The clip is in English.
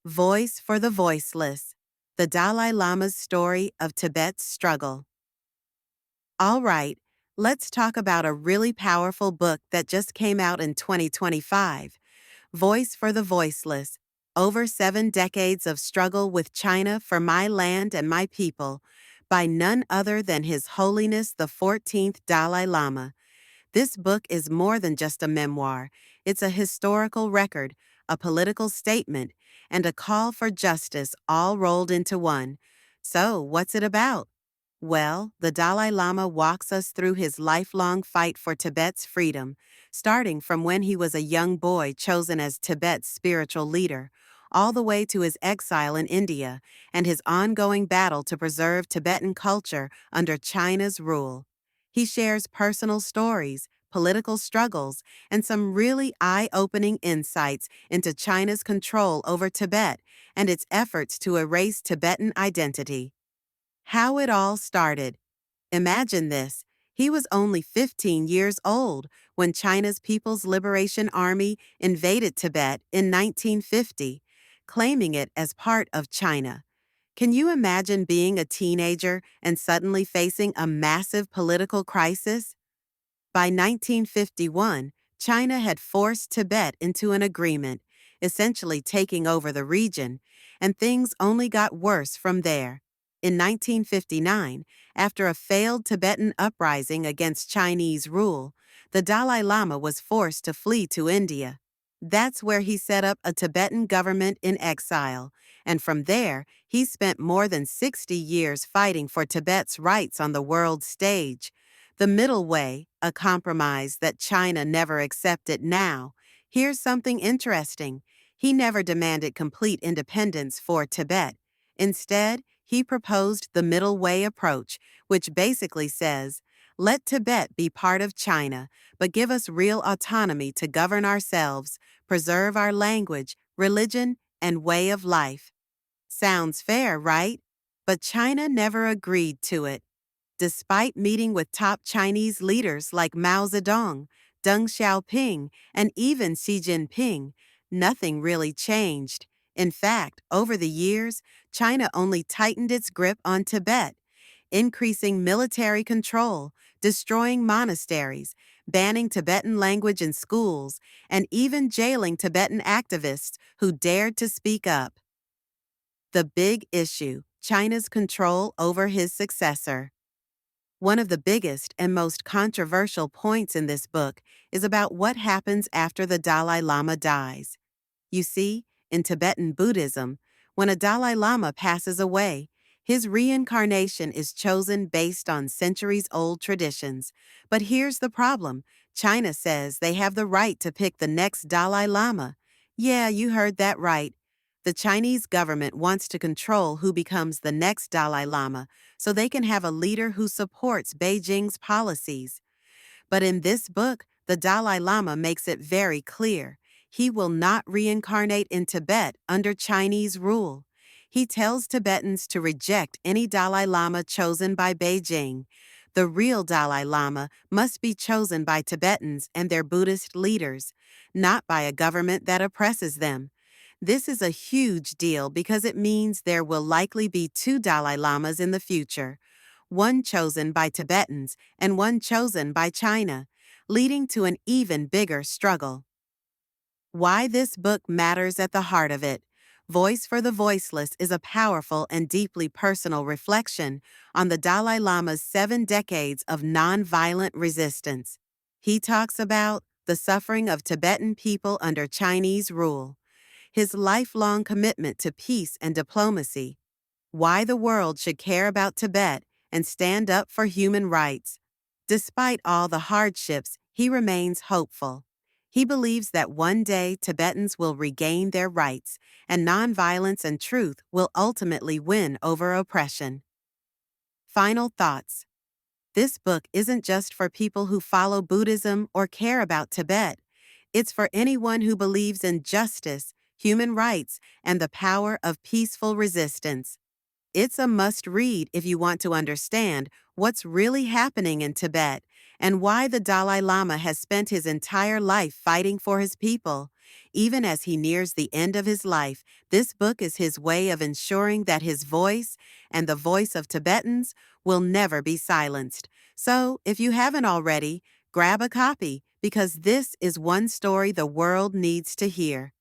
Voice for the Voiceless, the Dalai Lama's story of Tibet's struggle. All right, let's talk about a really powerful book that just came out in 2025, Voice for the Voiceless, Over 7 Decades of Struggle with China for My Land and My People, by none other than His Holiness the 14th Dalai Lama. This book is more than just a memoir. It's a historical record, a political statement, and a call for justice all rolled into one. So, what's it about? Well, the Dalai Lama walks us through his lifelong fight for Tibet's freedom, starting from when he was a young boy chosen as Tibet's spiritual leader, all the way to his exile in India and his ongoing battle to preserve Tibetan culture under China's rule. He shares personal stories, political struggles, and some really eye-opening insights into China's control over Tibet and its efforts to erase Tibetan identity. How it all started. Imagine this. He was only 15 years old when China's People's Liberation Army invaded Tibet in 1950, claiming it as part of China. Can you imagine being a teenager and suddenly facing a massive political crisis? By 1951, China had forced Tibet into an agreement, essentially taking over the region, and things only got worse from there. In 1959, after a failed Tibetan uprising against Chinese rule, the Dalai Lama was forced to flee to India. That's where he set up a Tibetan government in exile, and from there, he spent more than 60 years fighting for Tibet's rights on the world stage. The middle way, a compromise that China never accepted now. Here's something interesting. He never demanded complete independence for Tibet. Instead, he proposed the middle way approach, which basically says, let Tibet be part of China, but give us real autonomy to govern ourselves, preserve our language, religion, and way of life. Sounds fair, right? But China never agreed to it. Despite meeting with top Chinese leaders like Mao Zedong, Deng Xiaoping, and even Xi Jinping, nothing really changed. In fact, over the years, China only tightened its grip on Tibet, increasing military control, destroying monasteries, banning Tibetan language in schools, and even jailing Tibetan activists who dared to speak up. The big issue: China's control over his successor. One of the biggest and most controversial points in this book is about what happens after the Dalai Lama dies. You see, in Tibetan Buddhism, when a Dalai Lama passes away, his reincarnation is chosen based on centuries-old traditions. But here's the problem. China says they have the right to pick the next Dalai Lama. Yeah, you heard that right. The Chinese government wants to control who becomes the next Dalai Lama so they can have a leader who supports Beijing's policies. But in this book, the Dalai Lama makes it very clear. He will not reincarnate in Tibet under Chinese rule. He tells Tibetans to reject any Dalai Lama chosen by Beijing. The real Dalai Lama must be chosen by Tibetans and their Buddhist leaders, not by a government that oppresses them. This is a huge deal because it means there will likely be 2 Dalai Lamas in the future, one chosen by Tibetans and one chosen by China, leading to an even bigger struggle. Why this book matters at the heart of it. Voice for the Voiceless is a powerful and deeply personal reflection on the Dalai Lama's 7 decades of nonviolent resistance. He talks about the suffering of Tibetan people under Chinese rule, his lifelong commitment to peace and diplomacy, why the world should care about Tibet and stand up for human rights. Despite all the hardships, he remains hopeful. He believes that one day Tibetans will regain their rights and nonviolence and truth will ultimately win over oppression. Final thoughts. This book isn't just for people who follow Buddhism or care about Tibet. It's for anyone who believes in justice, human rights, and the power of peaceful resistance. It's a must-read if you want to understand what's really happening in Tibet and why the Dalai Lama has spent his entire life fighting for his people. Even as he nears the end of his life, this book is his way of ensuring that his voice and the voice of Tibetans will never be silenced. So, if you haven't already, grab a copy because this is one story the world needs to hear.